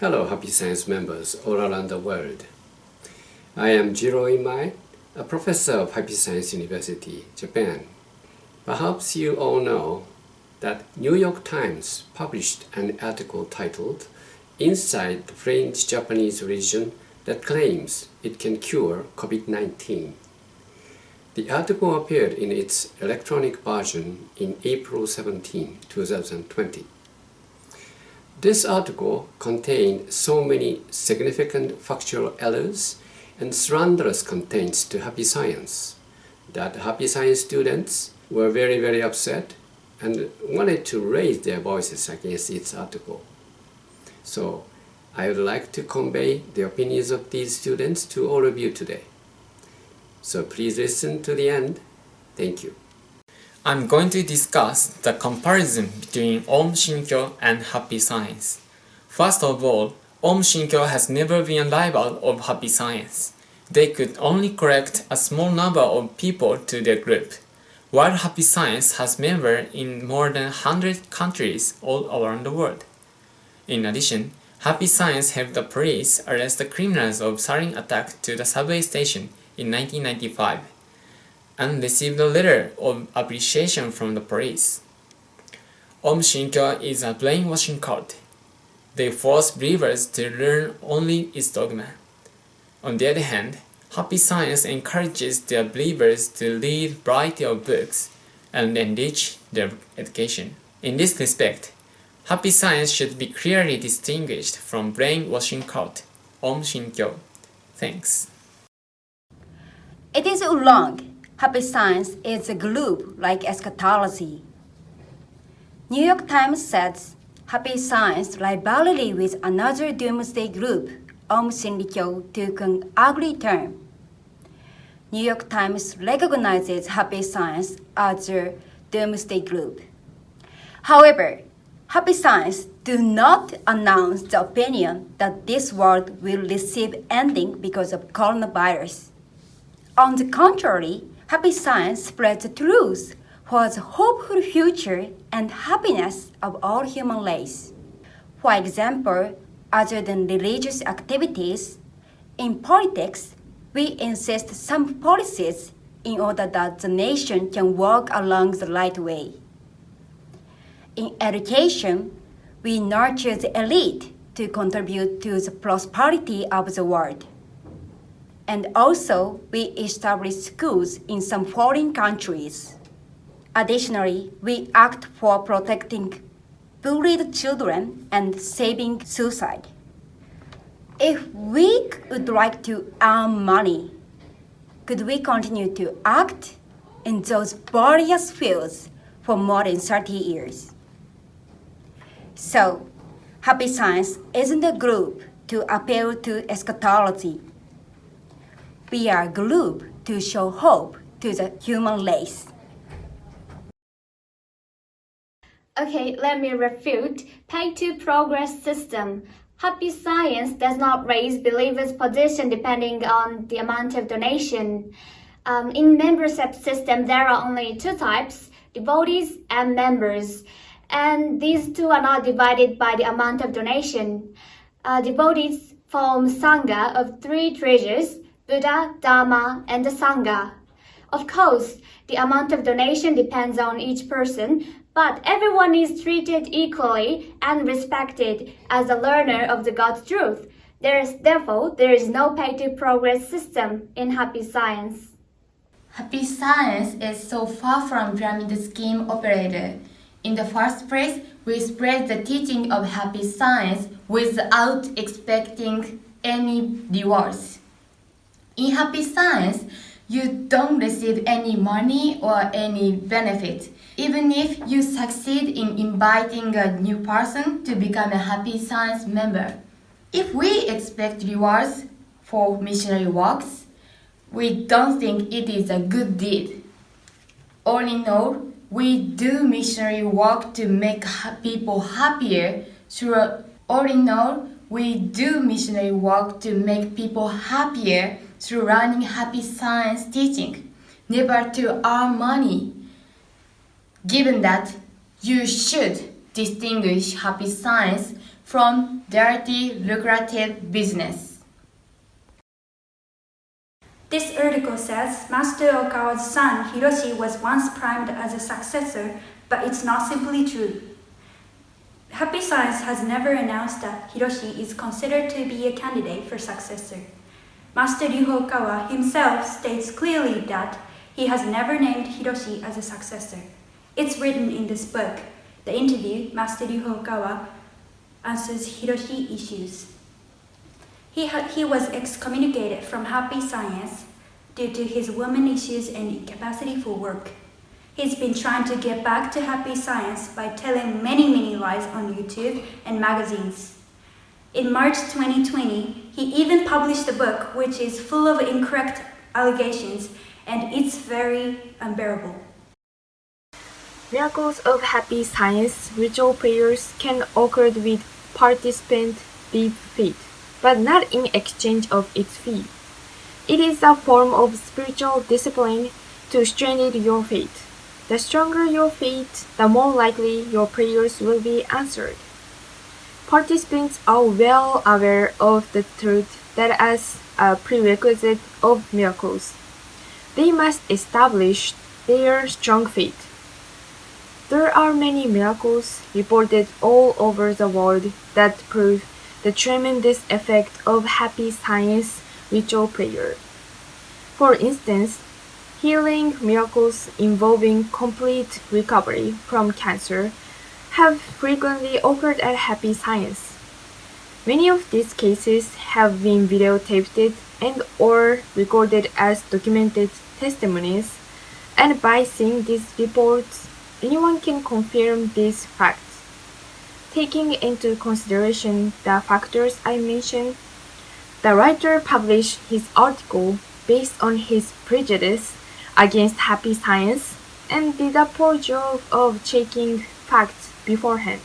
Hello, Happy Science members all around the world. I am Jiro Imai, a professor of Happy Science University, Japan. Perhaps you all know that New York Times published an article titled "Inside the Fringe Japanese Religion that claims it can cure COVID-19." The article appeared in its electronic version in April 17, 2020. This article contained so many significant factual errors and slanderous contents to Happy Science that Happy Science students were very upset and wanted to raise their voices against its article. So I would like to convey the opinions of these students to all of you today. So please listen to the end. Thank you. I'm going to discuss the comparison between Om Shinkyo and Happy Science. First of all, Om Shinkyo has never been a rival of Happy Science. They could only correct a small number of people to their group, while Happy Science has members in more than 100 countries all around the world. In addition, Happy Science helped the police arrest the criminals of sarin attack to the subway station in 1995 and received a letter of appreciation from the police. Om Shinkyo is a brainwashing cult. They force believers to learn only its dogma. On the other hand, Happy Science encourages their believers to read a variety of books and enrich their education. In this respect, Happy Science should be clearly distinguished from brainwashing cult, Om Shinkyo. Thanks. It is wrong. Happy Science is a group like eschatology. New York Times says Happy Science rivalry with another doomsday group, Om Shinkyo, took an ugly turn. New York Times recognizes Happy Science as a doomsday group. However, Happy Science do not announce the opinion that this world will receive ending because of coronavirus. On the contrary, Happy Science spreads the truth for the hopeful future and happiness of all human race. For example, other than religious activities, in politics, we insist some policies in order that the nation can walk along the right way. In education, we nurture the elite to contribute to the prosperity of the world. And also, we establish schools in some foreign countries. Additionally, we act for protecting bullied children and saving suicide. If we would like to earn money, could we continue to act in those various fields for more than 30 years? So, Happy Science isn't a group to appeal to eschatology. We are a group to show hope to the human race. Okay, let me refute pay-to-progress system. Happy Science does not raise believers' position depending on the amount of donation. In membership system, there are only two types, devotees and members. And these two are not divided by the amount of donation. Devotees form Sangha of three treasures, Buddha, Dharma, and the Sangha. Of course, the amount of donation depends on each person, but everyone is treated equally and respected as a learner of the God's truth. Therefore, there is no pay-to-progress system in Happy Science. Happy Science is so far from pyramid scheme operator. In the first place, we spread the teaching of Happy Science without expecting any rewards. In Happy Science, you don't receive any money or any benefit, even if you succeed in inviting a new person to become a Happy Science member. If we expect rewards for missionary works, we don't think it is a good deed. All in all, we do missionary work to make people happier through learning Happy Science teaching, never to earn money. Given that, you should distinguish Happy Science from dirty, lucrative business. This article says Master Okawa's son Hiroshi was once primed as a successor, but it's not simply true. Happy Science has never announced that Hiroshi is considered to be a candidate for successor. Master Ryuho Okawa himself states clearly that he has never named Hiroshi as a successor. It's written in this book. The interview, Master Ryuho Okawa answers Hiroshi issues. He was excommunicated from Happy Science due to his woman issues and incapacity for work. He's been trying to get back to Happy Science by telling many lies on YouTube and magazines. In March 2020, he even published a book which is full of incorrect allegations, and it's very unbearable. Miracles of Happy Science ritual prayers can occur with participant deep faith, but not in exchange of its fee. It is a form of spiritual discipline to strengthen your faith. The stronger your faith, the more likely your prayers will be answered. Participants are well aware of the truth that as a prerequisite of miracles, they must establish their strong faith. There are many miracles reported all over the world that prove the tremendous effect of Happy Science ritual prayer. For instance, healing miracles involving complete recovery from cancer have frequently occurred at Happy Science. Many of these cases have been videotaped and or recorded as documented testimonies, and by seeing these reports, anyone can confirm these facts. Taking into consideration the factors I mentioned, the writer published his article based on his prejudice against Happy Science and did a poor job of checking facts beforehand.